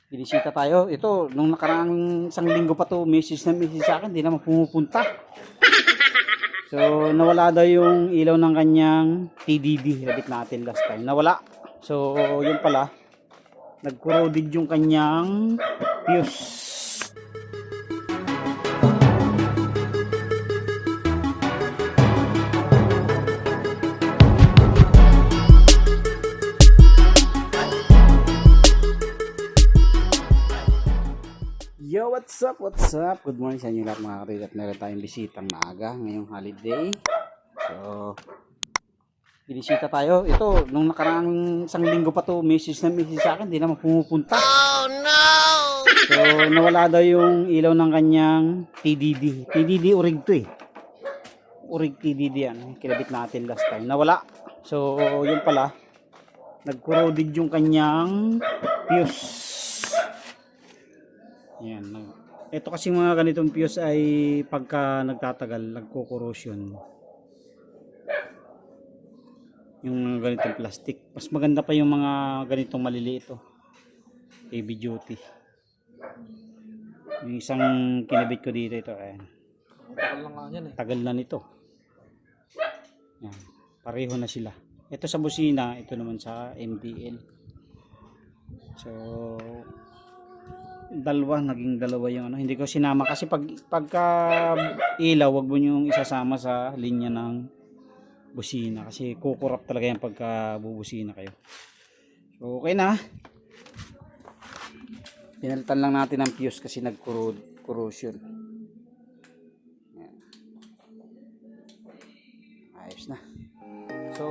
Binisita tayo. Ito, nung nakaraang isang linggo pa to, message na message sa akin, di naman pumupunta. So, nawala daw yung ilaw ng kanyang TDD. Labit natin last time. Nawala. So, yun pala. Nag-corroded yung kanyang fuse. Yo, what's up? What's up? Good morning sa inyo lahat mga kapatid. At meron tayong bisitang maaga ngayong holiday. So, binisita tayo. Ito, nung nakaraang isang linggo pa to, message na message sa akin, di naman pumupunta. Oh no! So, nawala daw yung ilaw ng kanyang TDD. TDD urig to eh. Urig TDD yan. Kinabit natin last time. Nawala. So, yun pala. Nag-corroded yung kanyang fuse. Yan. Ito kasi mga ganitong fuse ay pagka nagtatagal, nagko-corrosion. Yung ganitong plastic. Mas maganda pa yung mga ganitong maliliit ito. Heavy duty. Yung isang kinabit ko dito ito. Ayan. Tagal lang nga yan eh. Tagal na nito. Yan. Pareho na sila. Ito sa busina, ito naman sa MDL. So, naging dalawa yung ano. Hindi ko sinama kasi pagka ilaw, wag mo yung isasama sa linya ng busina kasi kukurap talaga yan pagka bubusina kayo. So, okay na. Pinalitan lang natin ang fuse kasi nag-corrosion. Ayos na. So,